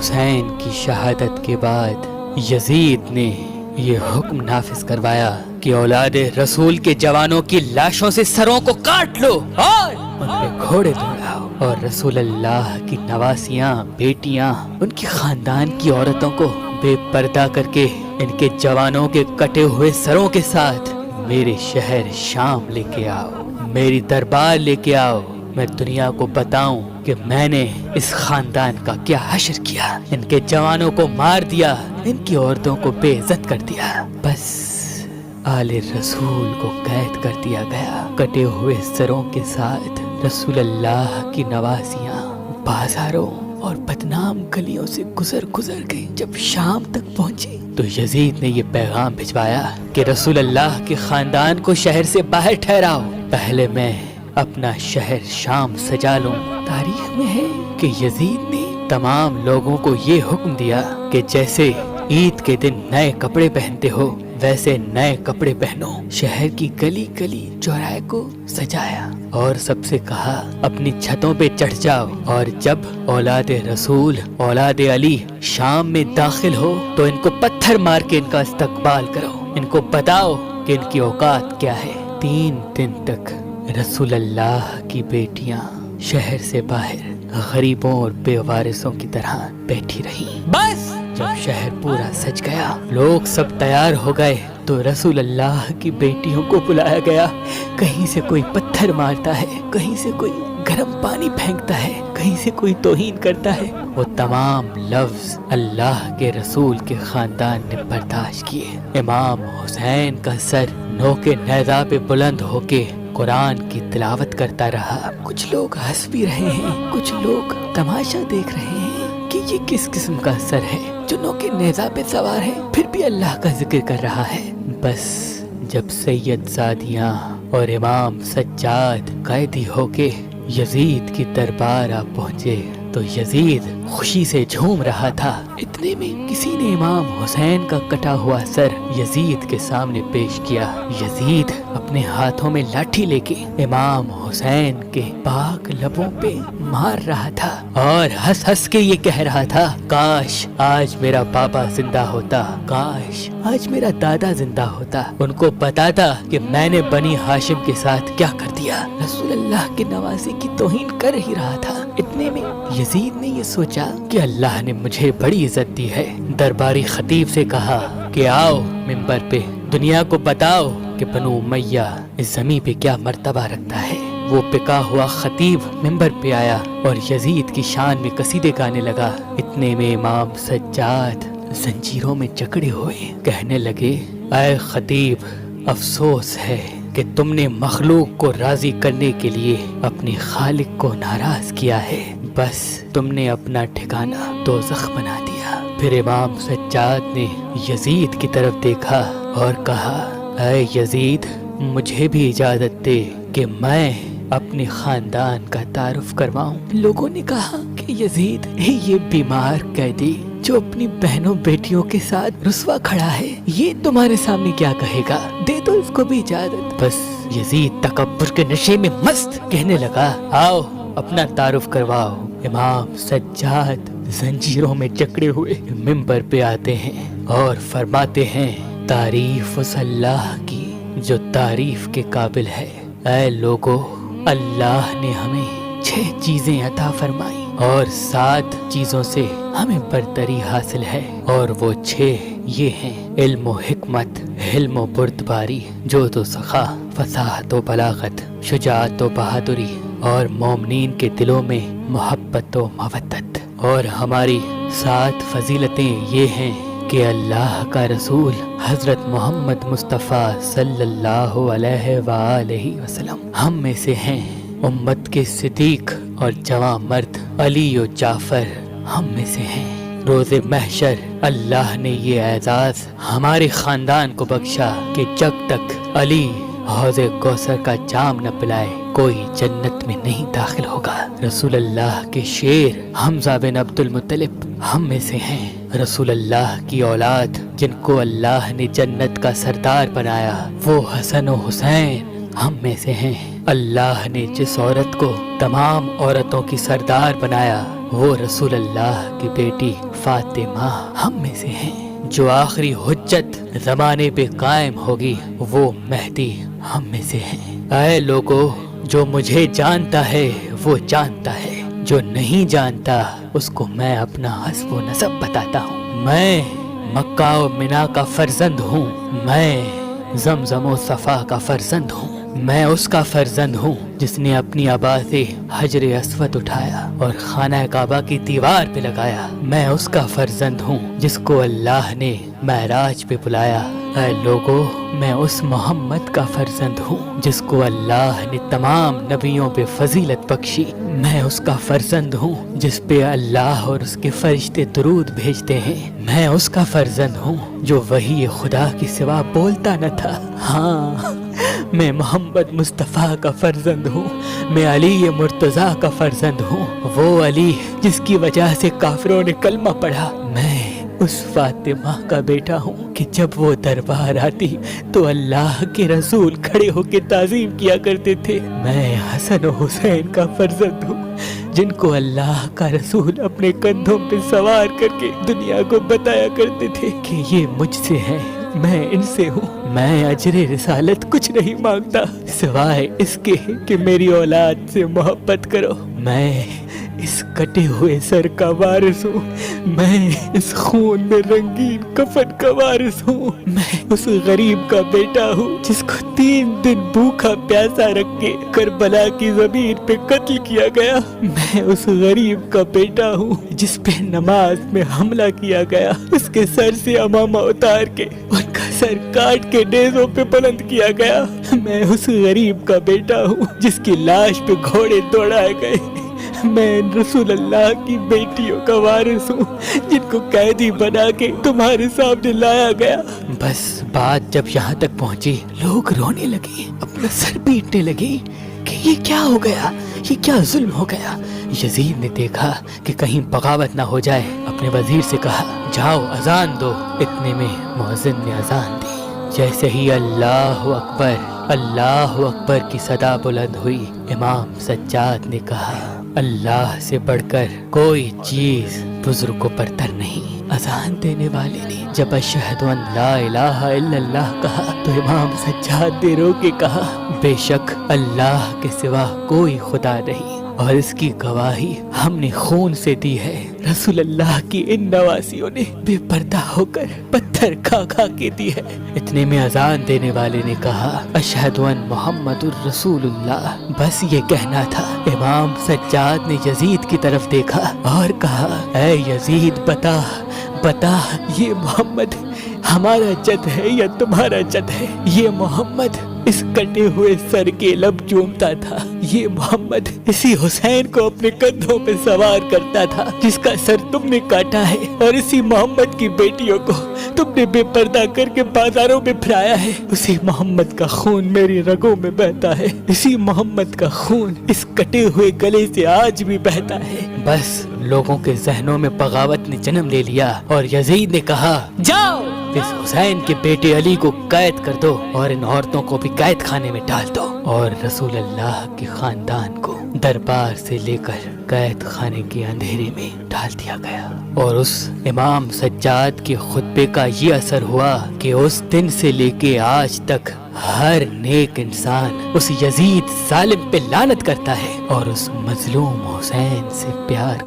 حسین کی شہادت کے بعد یزید نے یہ حکم نافذ کروایا کہ اولاد رسول کے جوانوں کی لاشوں سے سروں کو کاٹ لو اور ان پہ گھوڑے دوڑاؤ، اور رسول اللہ کی نواسیاں، بیٹیاں، ان کی خاندان کی عورتوں کو بے پردہ کر کے ان کے جوانوں کے کٹے ہوئے سروں کے ساتھ میرے شہر شام لے کے آؤ، میری دربار لے کے آؤ، میں دنیا کو بتاؤں کہ میں نے اس خاندان کا کیا حشر کیا، ان کے جوانوں کو مار دیا، ان کی عورتوں کو بے عزت کر دیا۔ بس آل رسول کو قید کر دیا گیا، کٹے ہوئے سروں کے ساتھ رسول اللہ کی نواسیاں بازاروں اور بدنام گلیوں سے گزر گئی۔ جب شام تک پہنچی تو یزید نے یہ پیغام بھجوایا کہ رسول اللہ کے خاندان کو شہر سے باہر ٹھہراؤ، پہلے میں اپنا شہر شام سجا لوں۔ تاریخ میں ہے کہ یزید نے تمام لوگوں کو یہ حکم دیا کہ جیسے عید کے دن نئے کپڑے پہنتے ہو ویسے نئے کپڑے پہنو، شہر کی گلی گلی چوراہے کو سجایا اور سب سے کہا اپنی چھتوں پہ چڑھ جاؤ، اور جب اولاد رسول اولاد علی شام میں داخل ہو تو ان کو پتھر مار کے ان کا استقبال کرو، ان کو بتاؤ کہ ان کی اوقات کیا ہے۔ 3 دن تک رسول اللہ کی بیٹیاں شہر سے باہر غریبوں اور بے وارثوں کی طرح بیٹھی رہی۔ بس جب شہر پورا سج گیا، لوگ سب تیار ہو گئے تو رسول اللہ کی بیٹیوں کو بلایا گیا۔ کہیں سے کوئی پتھر مارتا ہے، کہیں سے کوئی گرم پانی پھینکتا ہے، کہیں سے کوئی توہین کرتا ہے، وہ تمام لفظ اللہ کے رسول کے خاندان نے برداشت کیے۔ امام حسین کا سر نوکے نیزہ پہ بلند ہو کے قرآن کی تلاوت کرتا رہا۔ کچھ لوگ ہنس بھی رہے ہیں، کچھ لوگ تماشا دیکھ رہے ہیں کہ یہ کس قسم کا سر ہے جو نوکے نیزہ پہ سوار ہے پھر بھی اللہ کا ذکر کر رہا ہے۔ بس جب سید زادیاں اور امام سجاد قیدی ہو کے یزید کی دربار آ پہنچے تو یزید خوشی سے جھوم رہا تھا۔ اتنے میں کسی نے امام حسین کا کٹا ہوا سر یزید کے سامنے پیش کیا۔ یزید اپنے ہاتھوں میں لاٹھی لے کے امام حسین کے پاک لبوں پہ مار رہا تھا اور ہنس ہنس کے یہ کہہ رہا تھا، کاش آج میرا بابا زندہ ہوتا، کاش آج میرا دادا زندہ ہوتا، ان کو بتاتا کہ میں نے بنی ہاشم کے ساتھ کیا کر دیا۔ رسول اللہ کے نوازے کی توہین کر ہی رہا تھا، اتنے میں یزید نے یہ سوچا کہ اللہ نے مجھے بڑی عزت دی ہے۔ درباری خطیب سے کہا کہ آؤ منبر پہ دنیا کو بتاؤ کہ بنو امیہ اس زمین پہ کیا مرتبہ رکھتا ہے۔ وہ پکا ہوا خطیب منبر پہ آیا اور یزید کی شان میں قصیدے گانے لگا۔ اتنے میں امام سجاد زنجیروں میں جکڑے ہوئے کہنے لگے، اے خطیب، افسوس ہے کہ تم نے مخلوق کو راضی کرنے کے لیے اپنے خالق کو ناراض کیا ہے، بس تم نے اپنا ٹھکانہ دوزخ بنا دیا۔ پھر امام سجاد نے یزید کی طرف دیکھا اور کہا، اے یزید، مجھے بھی اجازت دے کہ میں اپنے خاندان کا تعارف کرواؤں۔ لوگوں نے کہا کہ یزید یہ بیمار قیدی جو اپنی بہنوں بیٹیوں کے ساتھ رسوا کھڑا ہے، یہ تمہارے سامنے کیا کہے گا، دے دو اس کو بھی اجازت۔ بس یزید تکبر کے نشے میں مست کہنے لگا، آؤ اپنا تعارف کرواؤ۔ امام سجاد زنجیروں میں جکڑے ہوئے منبر پہ آتے ہیں اور فرماتے ہیں، تعریف اس اللہ کی جو تعریف کے قابل ہے۔ اے لوگو، اللہ نے ہمیں 6 چیزیں عطا فرمائی اور 7 چیزوں سے ہمیں برتری حاصل ہے، اور وہ 6 یہ ہیں، علم و حکمت، حلم و بردباری، جود و سخا، فصاحت و بلاغت، شجاعت و بہادری، اور مومنین کے دلوں میں محبت و مودت۔ اور ہماری 7 فضیلتیں یہ ہیں کہ اللہ کا رسول حضرت محمد مصطفیٰ صلی اللہ علیہ وآلہ وسلم ہم میں سے ہیں، امت کے صدیق اور جوان مرد علی و جعفر ہم میں سے ہیں۔ روز محشر اللہ نے یہ اعزاز ہمارے خاندان کو بخشا کہ جب تک علی حوض کوثر کا جام نہ پلائے کوئی جنت میں نہیں داخل ہوگا۔ رسول اللہ کے شیر حمزہ بن عبد المطلب ہم میں سے ہیں۔ رسول اللہ کی اولاد جن کو اللہ نے جنت کا سردار بنایا وہ حسن و حسین ہم میں سے ہیں۔ اللہ نے جس عورت کو تمام عورتوں کی سردار بنایا وہ رسول اللہ کی بیٹی فاطمہ ہم میں سے ہیں۔ جو آخری حجت زمانے پہ قائم ہوگی وہ مہدی ہم میں سے ہیں۔ اے لوگو، جو مجھے جانتا ہے وہ جانتا ہے، جو نہیں جانتا اس کو میں اپنا حسب و نسب بتاتا ہوں۔ میں مکہ و منا کا فرزند ہوں، میں زمزم و صفا کا فرزند ہوں، میں اس کا فرزند ہوں جس نے اپنی ابا سے حجر اسود اٹھایا اور خانہ کعبہ کی دیوار پہ لگایا۔ میں اس کا فرزند ہوں جس کو اللہ نے معراج پہ بلایا۔ اے لوگو، میں اس محمد کا فرزند ہوں جس کو اللہ نے تمام نبیوں پہ فضیلت بخشی۔ میں اس کا فرزند ہوں جس پہ اللہ اور اس کے فرشتے درود بھیجتے ہیں۔ میں اس کا فرزند ہوں جو وحی خدا کی سوا بولتا نہ تھا۔ ہاں، میں محمد مصطفیٰ کا فرزند ہوں، میں علی مرتضیٰ کا فرزند ہوں، وہ علی جس کی وجہ سے کافروں نے کلمہ پڑھا۔ میں اس فاطمہ کا بیٹا ہوں کہ جب وہ دربار آتی تو اللہ کے رسول کھڑے ہو کے تعظیم کیا کرتے تھے۔ میں حسن و حسین کا فرزند ہوں جن کو اللہ کا رسول اپنے کندھوں پہ سوار کر کے دنیا کو بتایا کرتے تھے کہ یہ مجھ سے ہے، میں ان سے ہوں۔ میں اجر رسالت کچھ نہیں مانگتا سوائے اس کے کہ میری اولاد سے محبت کرو۔ میں اس کٹے ہوئے سر کا وارث ہوں، میں اس خون میں رنگین کفن کا وارث ہوں، میں اس غریب کا بیٹا ہوں جس کو 3 دن بھوکا پیاسا رکھ کے کربلا کی زمین پہ قتل کیا گیا۔ میں اس غریب کا بیٹا ہوں جس پہ نماز میں حملہ کیا گیا، اس کے سر سے امامہ اتار کے ان کا سر کاٹ کے نیزوں پہ بلند کیا گیا۔ میں اس غریب کا بیٹا ہوں جس کی لاش پہ گھوڑے دوڑائے گئے۔ میں رسول اللہ کی بیٹیوں کا وارث ہوں جن کو قیدی بنا کے تمہارے سامنے لایا گیا۔ بس بات جب یہاں تک پہنچی، لوگ رونے لگے، اپنا سر پیٹنے لگے کہ یہ کیا ہو گیا، یہ کیا ظلم ہو گیا۔ یزید نے دیکھا کہ کہیں بغاوت نہ ہو جائے، اپنے وزیر سے کہا جاؤ اذان دو۔ اتنے میں مؤذن نے اذان دی۔ جیسے ہی اللہ اکبر اللہ اکبر کی صدا بلند ہوئی، امام سجاد نے کہا اللہ سے بڑھ کر کوئی چیز بزرگ و برتر نہیں۔ اذان دینے والے نے جب اشہد ان لا الہ الا اللہ کہا تو امام سجاد نے رو کے کہا بے شک اللہ کے سوا کوئی خدا نہیں، اور اس کی گواہی ہم نے خون سے دی ہے۔ رسول اللہ کی ان نواسیوں نے بے پردہ ہو کر پتھر کھا کھا کے دی ہے۔ اتنے میں اذان دینے والے نے کہا اشہد ان محمد الرسول اللہ۔ بس یہ کہنا تھا۔ امام سجاد نے یزید کی طرف دیکھا اور کہا اے یزید بتا یہ محمد ہمارا جد ہے یا تمہارا جد ہے؟ یہ محمد اس کٹے ہوئے سر کے لب چومتا تھا، یہ محمد اسی حسین کو اپنے کندھوں پہ سوار کرتا تھا جس کا سر تم نے کاٹا ہے، اور اسی محمد کی بیٹیوں کو تم نے بے پردہ کر کے بازاروں میں پھرایا ہے۔ اسی محمد کا خون میری رگوں میں بہتا ہے، اسی محمد کا خون اس کٹے ہوئے گلے سے آج بھی بہتا ہے۔ بس لوگوں کے ذہنوں میں بغاوت نے جنم لے لیا اور یزید نے کہا جاؤ اس حسین کے بیٹے علی کو قید کر دو اور ان عورتوں کو بھی قید خانے میں ڈال دو۔ اور رسول اللہ کے خاندان کو دربار سے لے کر قید خانے کے اندھیرے میں ڈال دیا گیا۔ اور اس امام سجاد کے خطبے کا یہ اثر ہوا کہ اس دن سے لے کے آج تک ہر نیک انسان اس یزید ظالم پہ لعنت کرتا ہے اور اس مظلوم حسین سے پیار